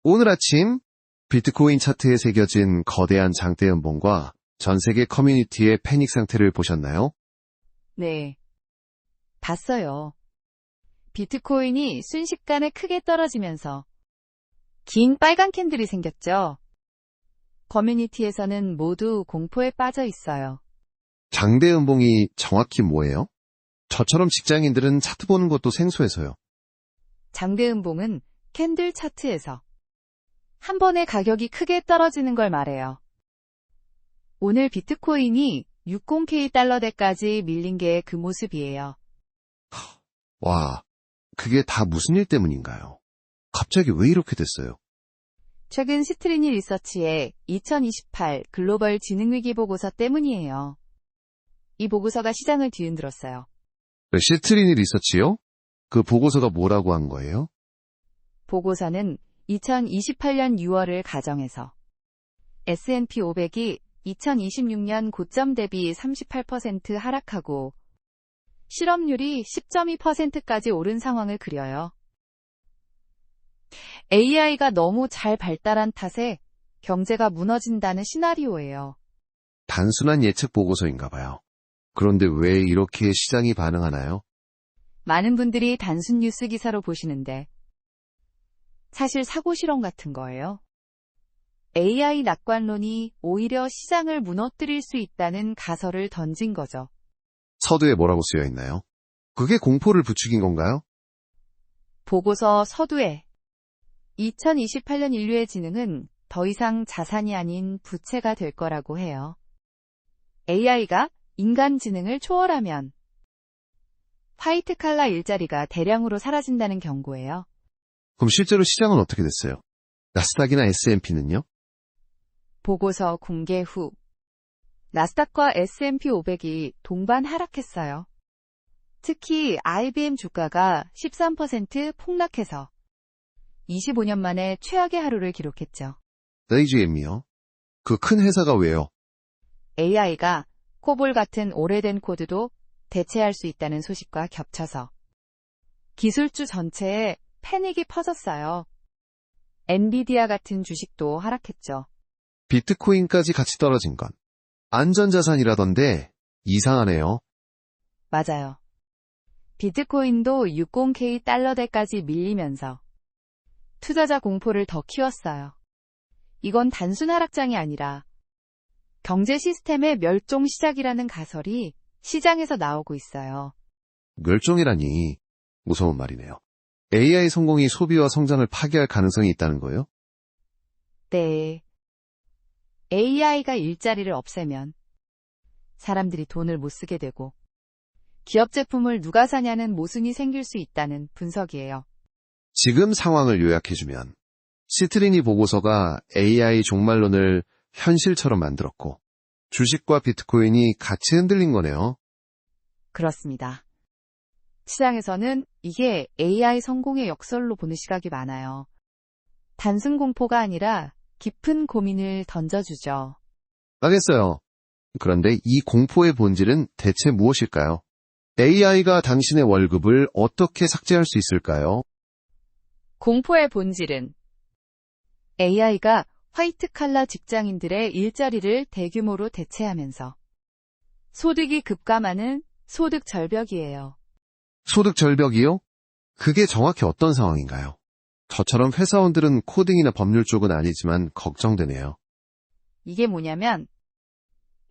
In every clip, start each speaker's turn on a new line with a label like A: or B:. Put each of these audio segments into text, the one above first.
A: 오늘 아침 비트코인 차트에 새겨진 거대한 장대 음봉과 전 세계 커뮤니티의 패닉 상태를 보셨나요?
B: 네, 봤어요. 비트코인이 순식간에 크게 떨어지면서 긴 빨간 캔들이 생겼죠. 커뮤니티에서는 모두 공포에 빠져 있어요.
A: 장대 음봉이 정확히 뭐예요? 저처럼 직장인들은 차트 보는 것도 생소해서요.
B: 장대음봉은 캔들 차트에서 한 번에 가격이 크게 떨어지는 걸 말해요. 오늘 비트코인이 60K 달러대까지 밀린 게 그 모습이에요.
A: 와, 그게 다 무슨 일 때문인가요? 갑자기 왜 이렇게 됐어요?
B: 최근 시트리니 리서치의 2028 글로벌 지능위기 보고서 때문이에요. 이 보고서가 시장을 뒤흔들었어요.
A: 시트리니 리서치요? 그 보고서가 뭐라고 한 거예요?
B: 보고서는 2028년 6월을 가정해서 S&P 500이 2026년 고점 대비 38% 하락하고 실업률이 10.2%까지 오른 상황을 그려요. AI가 너무 잘 발달한 탓에 경제가 무너진다는 시나리오예요.
A: 단순한 예측 보고서인가 봐요. 그런데 왜 이렇게 시장이 반응하나요?
B: 많은 분들이 단순 뉴스 기사로 보시는데 사실 사고 실험 같은 거예요. AI 낙관론이 오히려 시장을 무너뜨릴 수 있다는 가설을 던진 거죠.
A: 서두에 뭐라고 쓰여 있나요? 그게 공포를 부추긴 건가요?
B: 보고서 서두에 2028년 인류의 지능은 더 이상 자산이 아닌 부채가 될 거라고 해요. AI가 인간 지능을 초월하면 화이트 칼라 일자리가 대량으로 사라진다는 경고예요.
A: 그럼 실제로 시장은 어떻게 됐어요? 나스닥이나 S&P는요?
B: 보고서 공개 후 나스닥과 S&P 500이 동반 하락했어요. 특히 IBM 주가가 13% 폭락해서 25년 만에 최악의 하루를 기록했죠.
A: AGM이요? 그 큰 회사가 왜요?
B: AI가 코볼 같은 오래된 코드도 대체할 수 있다는 소식과 겹쳐서 기술주 전체에 패닉이 퍼졌어요. 엔비디아 같은 주식도 하락했죠.
A: 비트코인까지 같이 떨어진 건 안전자산이라던데 이상하네요.
B: 맞아요. 비트코인도 60K 달러대까지 밀리면서 투자자 공포를 더 키웠어요. 이건 단순 하락장이 아니라 경제 시스템의 멸종 시작이라는 가설이 시장에서 나오고 있어요.
A: 멸종이라니 무서운 말이네요. AI 성공이 소비와 성장을 파괴할 가능성이 있다는 거예요?
B: 네. AI가 일자리를 없애면 사람들이 돈을 못 쓰게 되고 기업 제품을 누가 사냐는 모순이 생길 수 있다는 분석이에요.
A: 지금 상황을 요약해주면 시트리니 보고서가 AI 종말론을 현실처럼 만들었고 주식과 비트코인이 같이 흔들린 거네요.
B: 그렇습니다. 시장에서는 이게 AI 성공의 역설로 보는 시각이 많아요. 단순 공포가 아니라 깊은 고민을 던져주죠.
A: 알겠어요. 그런데 이 공포의 본질은 대체 무엇일까요? AI가 당신의 월급을 어떻게 삭제할 수 있을까요?
B: 공포의 본질은 AI가 화이트 칼라 직장인들의 일자리를 대규모로 대체하면서 소득이 급감하는 소득 절벽이에요.
A: 소득 절벽이요? 그게 정확히 어떤 상황인가요? 저처럼 회사원들은 코딩이나 법률 쪽은 아니지만 걱정되네요.
B: 이게 뭐냐면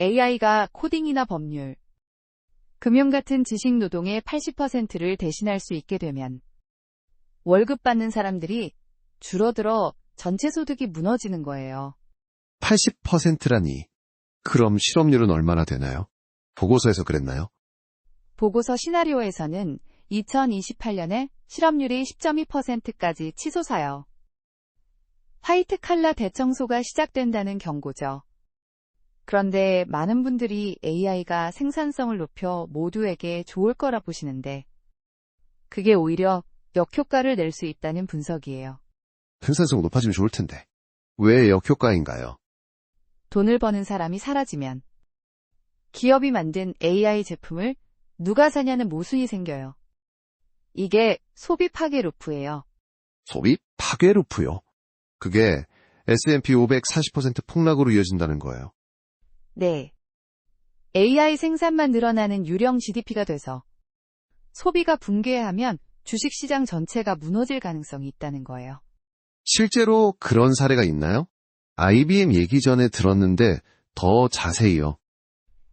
B: AI가 코딩이나 법률, 금융 같은 지식 노동의 80%를 대신할 수 있게 되면 월급 받는 사람들이 줄어들어 전체 소득이 무너지는 거예요.
A: 80%라니. 그럼 실업률은 얼마나 되나요? 보고서에서 그랬나요?
B: 보고서 시나리오에서는 2028년에 실업률이 10.2%까지 치솟아요. 화이트 칼라 대청소가 시작된다는 경고죠. 그런데 많은 분들이 AI가 생산성을 높여 모두에게 좋을 거라 보시는데 그게 오히려 역효과를 낼 수 있다는 분석이에요.
A: 생산성 높아지면 좋을 텐데. 왜 역효과인가요?
B: 돈을 버는 사람이 사라지면 기업이 만든 AI 제품을 누가 사냐는 모순이 생겨요. 이게 소비 파괴 루프예요.
A: 소비 파괴 루프요? 그게 S&P 500 40% 폭락으로 이어진다는 거예요.
B: 네. AI 생산만 늘어나는 유령 GDP가 돼서 소비가 붕괴하면 주식시장 전체가 무너질 가능성이 있다는 거예요.
A: 실제로 그런 사례가 있나요? IBM 얘기 전에 들었는데 더 자세히요.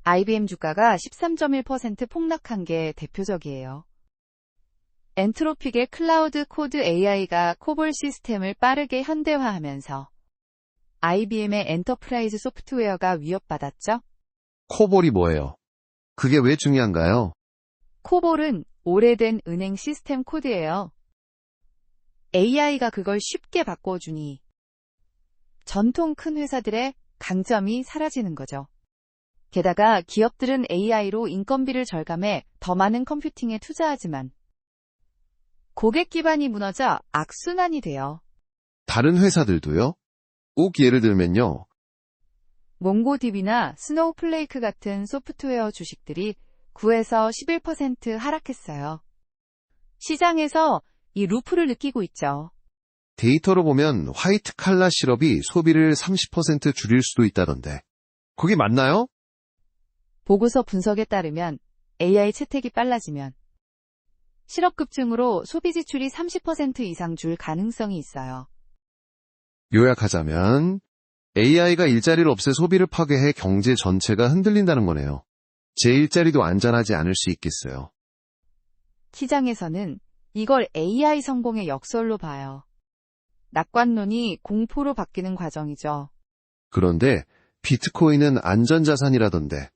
B: IBM 주가가 13.1% 폭락한 게 대표적이에요. 엔트로픽의 클라우드 코드 AI가 코볼 시스템을 빠르게 현대화하면서 IBM의 엔터프라이즈 소프트웨어가 위협받았죠.
A: 코볼이 뭐예요? 그게 왜 중요한가요?
B: 코볼은 오래된 은행 시스템 코드예요. AI가 그걸 쉽게 바꿔주니 전통 큰 회사들의 강점이 사라지는 거죠. 게다가 기업들은 AI로 인건비를 절감해 더 많은 컴퓨팅에 투자하지만 고객 기반이 무너져 악순환이 돼요.
A: 다른 회사들도요? 꼭 예를 들면요.
B: 몽고DB나 스노우플레이크 같은 소프트웨어 주식들이 9에서 11% 하락했어요. 시장에서 이 루프를 느끼고 있죠.
A: 데이터로 보면 화이트 칼라 실업이 소비를 30% 줄일 수도 있다던데. 그게 맞나요?
B: 보고서 분석에 따르면 AI 채택이 빨라지면 실업 급증으로 소비 지출이 30% 이상 줄 가능성이 있어요.
A: 요약하자면 AI가 일자리를 없애 소비를 파괴해 경제 전체가 흔들린다는 거네요. 제 일자리도 안전하지 않을 수 있겠어요.
B: 시장에서는 이걸 AI 성공의 역설로 봐요. 낙관론이 공포로 바뀌는 과정이죠.
A: 그런데 비트코인은 안전자산이라던데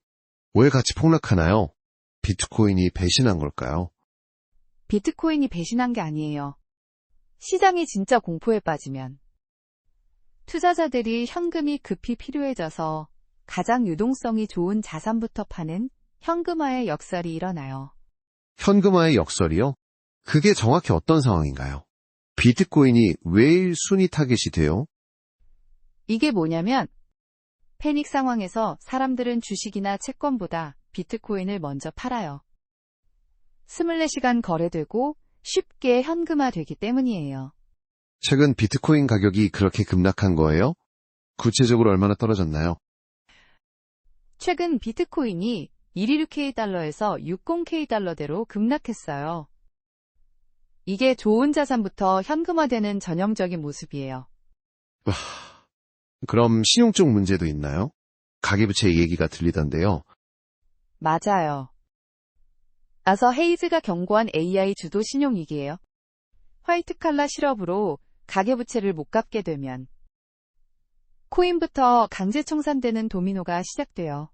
A: 왜 같이 폭락하나요? 비트코인이 배신한 걸까요?
B: 비트코인이 배신한 게 아니에요. 시장이 진짜 공포에 빠지면 투자자들이 현금이 급히 필요해져서 가장 유동성이 좋은 자산부터 파는 현금화의 역설이 일어나요.
A: 현금화의 역설이요? 그게 정확히 어떤 상황인가요? 비트코인이 왜 1순위 타겟이 돼요?
B: 이게 뭐냐면 패닉 상황에서 사람들은 주식이나 채권보다 비트코인을 먼저 팔아요. 24시간 거래되고 쉽게 현금화되기 때문이에요.
A: 최근 비트코인 가격이 그렇게 급락한 거예요? 구체적으로 얼마나 떨어졌나요?
B: 최근 비트코인이 126K 달러에서 60K 달러대로 급락했어요. 이게 좋은 자산부터 현금화되는 전형적인 모습이에요.
A: 그럼 신용 쪽 문제도 있나요? 가계부채 얘기가 들리던데요.
B: 맞아요. 아서 헤이즈가 경고한 AI 주도 신용위기예요. 화이트칼라 실업으로 가계부채를 못 갚게 되면 코인부터 강제 청산되는 도미노가 시작돼요.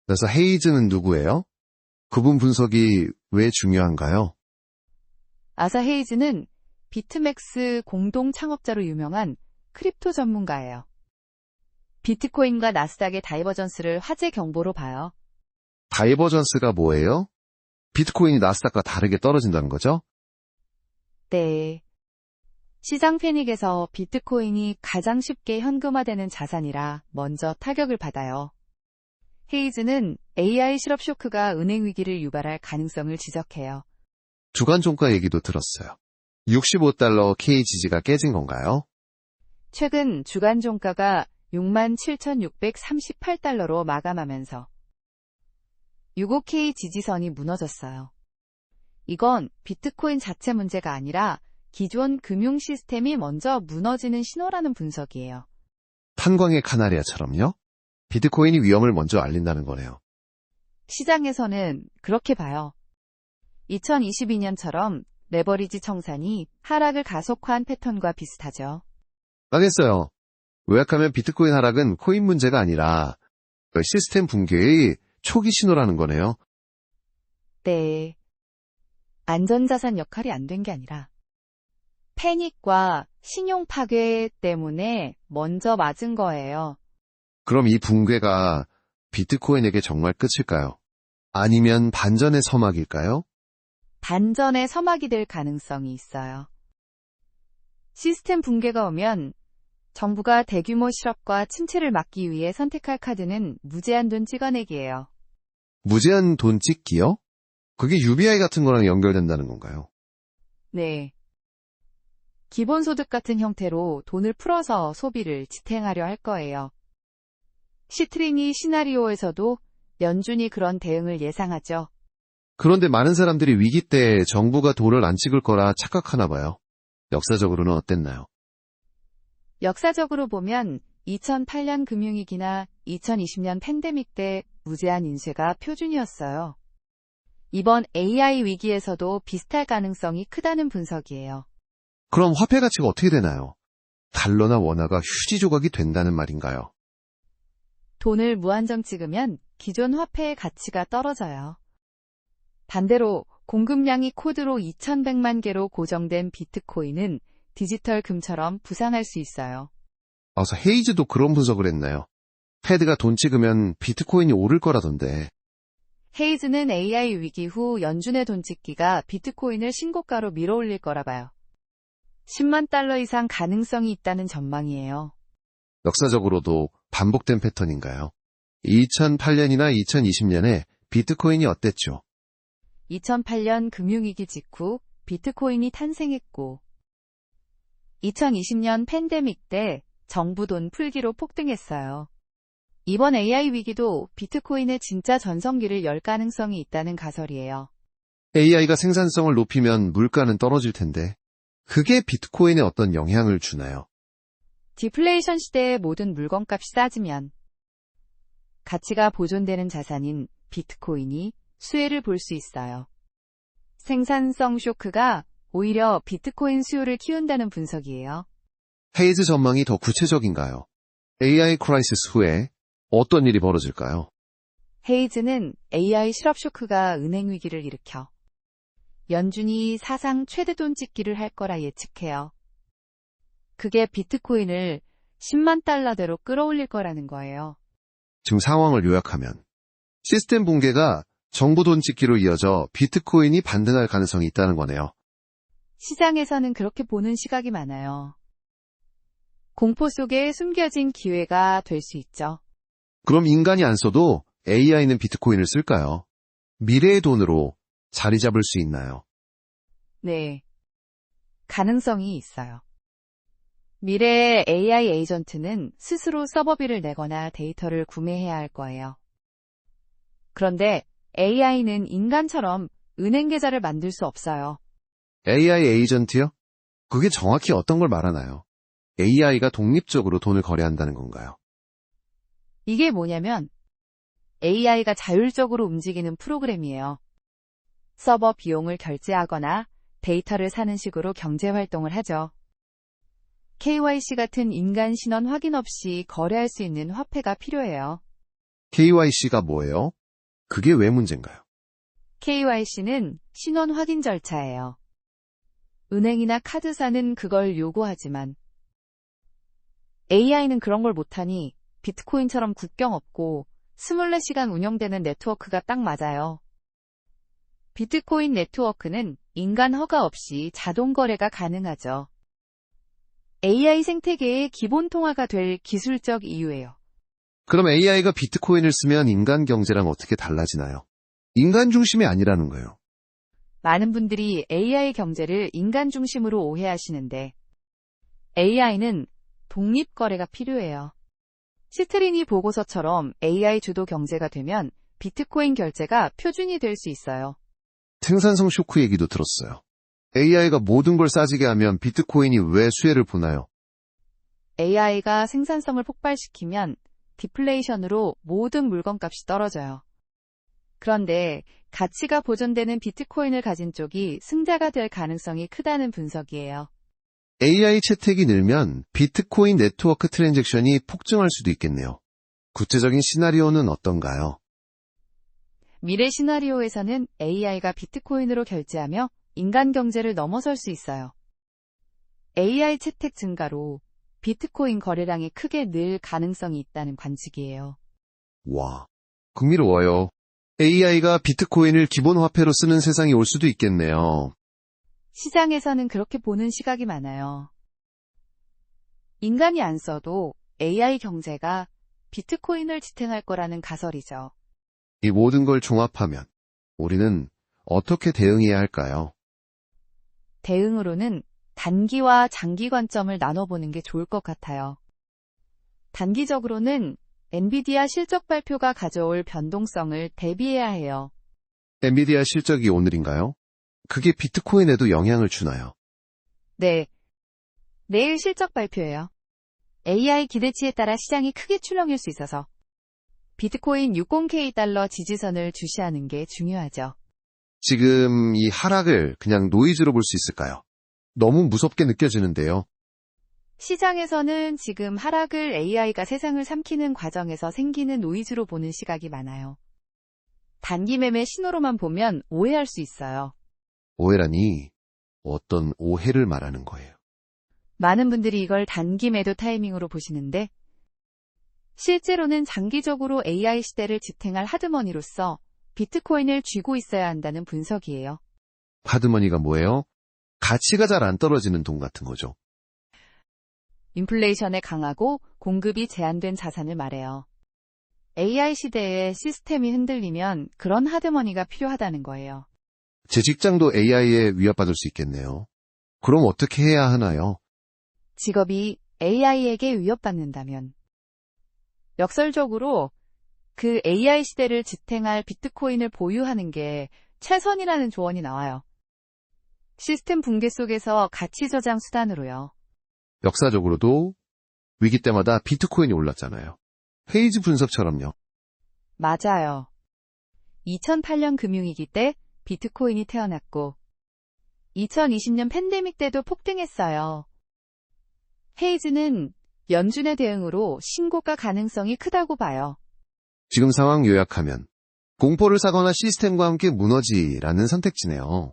A: 그래서 헤이즈는 누구예요? 그분 분석이 왜 중요한가요?
B: 아사 헤이즈는 비트맥스 공동 창업자로 유명한 크립토 전문가예요. 비트코인과 나스닥의 다이버전스를 화재 경보로 봐요.
A: 다이버전스가 뭐예요? 비트코인이 나스닥과 다르게 떨어진다는 거죠?
B: 네. 시장 패닉에서 비트코인이 가장 쉽게 현금화되는 자산이라 먼저 타격을 받아요. 헤이즈는 AI 실업 쇼크가 은행 위기를 유발할 가능성을 지적해요.
A: 주간 종가 얘기도 들었어요. 65달러 KGG가 깨진 건가요?
B: 최근 주간 종가가 67,638달러로 마감하면서 65K 지지선이 무너졌어요. 이건 비트코인 자체 문제가 아니라 기존 금융 시스템이 먼저 무너지는 신호라는 분석이에요.
A: 탄광의 카나리아처럼요? 비트코인이 위험을 먼저 알린다는 거네요.
B: 시장에서는 그렇게 봐요. 2022년처럼 레버리지 청산이 하락을 가속화한 패턴과 비슷하죠.
A: 알겠어요. 요약하면 비트코인 하락은 코인 문제가 아니라 시스템 붕괴의 초기 신호라는 거네요.
B: 네. 안전자산 역할이 안 된 게 아니라 패닉과 신용 파괴 때문에 먼저 맞은 거예요.
A: 그럼 이 붕괴가 비트코인에게 정말 끝일까요? 아니면 반전의 서막일까요?
B: 반전의 서막이 될 가능성이 있어요. 시스템 붕괴가 오면 정부가 대규모 실업과 침체를 막기 위해 선택할 카드는 무제한 돈 찍어내기예요.
A: 무제한 돈 찍기요? 그게 UBI 같은 거랑 연결된다는 건가요?
B: 네. 기본소득 같은 형태로 돈을 풀어서 소비를 지탱하려 할 거예요. 시트링이 시나리오에서도 연준이 그런 대응을 예상하죠.
A: 그런데 많은 사람들이 위기 때 정부가 돈을 안 찍을 거라 착각하나 봐요. 역사적으로는 어땠나요?
B: 역사적으로 보면 2008년 금융위기나 2020년 팬데믹 때 무제한 인쇄가 표준이었어요. 이번 AI 위기에서도 비슷할 가능성이 크다는 분석이에요.
A: 그럼 화폐 가치가 어떻게 되나요? 달러나 원화가 휴지 조각이 된다는 말인가요?
B: 돈을 무한정 찍으면 기존 화폐의 가치가 떨어져요. 반대로 공급량이 코드로 2100만 개로 고정된 비트코인은 디지털 금처럼 부상할 수 있어요.
A: 그래서 헤이즈도 그런 분석을 했나요? 패드가 돈 찍으면 비트코인이 오를 거라던데.
B: 헤이즈는 AI 위기 후 연준의 돈 찍기가 비트코인을 신고가로 밀어올릴 거라 봐요. 10만 달러 이상 가능성이 있다는 전망이에요.
A: 역사적으로도 반복된 패턴인가요? 2008년이나 2020년에 비트코인이 어땠죠?
B: 2008년 금융위기 직후 비트코인이 탄생했고 2020년 팬데믹 때 정부 돈 풀기로 폭등했어요. 이번 AI 위기도 비트코인의 진짜 전성기를 열 가능성이 있다는 가설이에요.
A: AI가 생산성을 높이면 물가는 떨어질 텐데 그게 비트코인에 어떤 영향을 주나요?
B: 디플레이션 시대의 모든 물건값이 싸지면 가치가 보존되는 자산인 비트코인이 수혜를 볼 수 있어요. 생산성 쇼크가 오히려 비트코인 수요를 키운다는 분석이에요.
A: 헤이즈 전망이 더 구체적인가요? AI 크라이시스 후에 어떤 일이 벌어질까요?
B: 헤이즈는 AI 실업 쇼크가 은행 위기를 일으켜 연준이 사상 최대 돈 찍기를 할 거라 예측해요. 그게 비트코인을 10만 달러대로 끌어올릴 거라는 거예요.
A: 지금 상황을 요약하면 시스템 붕괴가 정부 돈 찍기로 이어져 비트코인이 반등할 가능성이 있다는 거네요.
B: 시장에서는 그렇게 보는 시각이 많아요. 공포 속에 숨겨진 기회가 될 수 있죠.
A: 그럼 인간이 안 써도 AI는 비트코인을 쓸까요? 미래의 돈으로 자리 잡을 수 있나요?
B: 네. 가능성이 있어요. 미래의 AI 에이전트는 스스로 서버비를 내거나 데이터를 구매해야 할 거예요. 그런데 AI는 인간처럼 은행 계좌를 만들 수 없어요.
A: AI 에이전트요? 그게 정확히 어떤 걸 말하나요? AI가 독립적으로 돈을 거래한다는 건가요?
B: 이게 뭐냐면 AI가 자율적으로 움직이는 프로그램이에요. 서버 비용을 결제하거나 데이터를 사는 식으로 경제 활동을 하죠. KYC 같은 인간 신원 확인 없이 거래할 수 있는 화폐가 필요해요.
A: KYC가 뭐예요? 그게 왜 문제인가요?
B: KYC는 신원 확인 절차예요. 은행이나 카드사는 그걸 요구하지만 AI는 그런 걸 못하니 비트코인처럼 국경 없고 24시간 운영되는 네트워크가 딱 맞아요. 비트코인 네트워크는 인간 허가 없이 자동 거래가 가능하죠. AI 생태계의 기본 통화가 될 기술적 이유예요.
A: 그럼 AI가 비트코인을 쓰면 인간 경제랑 어떻게 달라지나요? 인간 중심이 아니라는 거예요.
B: 많은 분들이 AI 경제를 인간 중심으로 오해하시는데 AI는 독립거래가 필요해요. 시트리니 보고서처럼 AI 주도 경제가 되면 비트코인 결제가 표준이 될 수 있어요.
A: 생산성 쇼크 얘기도 들었어요. AI가 모든 걸 싸지게 하면 비트코인이 왜 수혜를 보나요?
B: AI가 생산성을 폭발시키면 디플레이션으로 모든 물건값이 떨어져요. 그런데 가치가 보존되는 비트코인을 가진 쪽이 승자가 될 가능성이 크다는 분석이에요.
A: AI 채택이 늘면 비트코인 네트워크 트랜잭션이 폭증할 수도 있겠네요. 구체적인 시나리오는 어떤가요?
B: 미래 시나리오에서는 AI가 비트코인으로 결제하며 인간 경제를 넘어설 수 있어요. AI 채택 증가로 비트코인 거래량이 크게 늘 가능성이 있다는 관측이에요.
A: 와, 흥미로워요. AI가 비트코인을 기본 화폐로 쓰는 세상이 올 수도 있겠네요.
B: 시장에서는 그렇게 보는 시각이 많아요. 인간이 안 써도 AI 경제가 비트코인을 지탱할 거라는 가설이죠.
A: 이 모든 걸 종합하면 우리는 어떻게 대응해야 할까요?
B: 대응으로는 단기와 장기 관점을 나눠보는 게 좋을 것 같아요. 단기적으로는 엔비디아 실적 발표가 가져올 변동성을 대비해야 해요.
A: 엔비디아 실적이 오늘인가요? 그게 비트코인에도 영향을 주나요?
B: 네. 내일 실적 발표예요. AI 기대치에 따라 시장이 크게 출렁일 수 있어서 비트코인 60K 달러 지지선을 주시하는 게 중요하죠.
A: 지금 이 하락을 그냥 노이즈로 볼 수 있을까요? 너무 무섭게 느껴지는데요.
B: 시장에서는 지금 하락을 AI가 세상을 삼키는 과정에서 생기는 노이즈로 보는 시각이 많아요. 단기 매매 신호로만 보면 오해할 수 있어요.
A: 오해라니 어떤 오해를 말하는 거예요?
B: 많은 분들이 이걸 단기 매도 타이밍으로 보시는데 실제로는 장기적으로 AI 시대를 지탱할 하드머니로서 비트코인을 쥐고 있어야 한다는 분석이에요.
A: 하드머니가 뭐예요? 가치가 잘 안 떨어지는 돈 같은 거죠.
B: 인플레이션에 강하고 공급이 제한된 자산을 말해요. AI 시대에 시스템이 흔들리면 그런 하드머니가 필요하다는 거예요.
A: 제 직장도 AI에 위협받을 수 있겠네요. 그럼 어떻게 해야 하나요?
B: 직업이 AI에게 위협받는다면 역설적으로 그 AI 시대를 지탱할 비트코인을 보유하는 게 최선이라는 조언이 나와요. 시스템 붕괴 속에서 가치 저장 수단으로요.
A: 역사적으로도 위기 때마다 비트코인이 올랐잖아요. 헤이즈 분석처럼요.
B: 맞아요. 2008년 금융위기 때 비트코인이 태어났고 2020년 팬데믹 때도 폭등했어요. 헤이즈는 연준의 대응으로 신고가 가능성이 크다고 봐요.
A: 지금 상황 요약하면 공포를 사거나 시스템과 함께 무너지라는 선택지네요.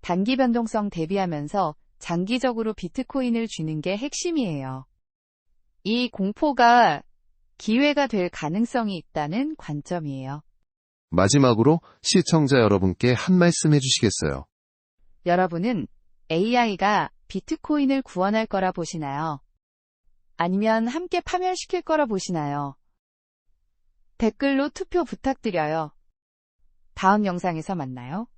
B: 단기 변동성 대비하면서 장기적으로 비트코인을 쥐는 게 핵심이에요. 이 공포가 기회가 될 가능성이 있다는 관점이에요.
A: 마지막으로 시청자 여러분께 한 말씀 해주시겠어요?
B: 여러분은 AI가 비트코인을 구원할 거라 보시나요? 아니면 함께 파멸시킬 거라 보시나요? 댓글로 투표 부탁드려요. 다음 영상에서 만나요.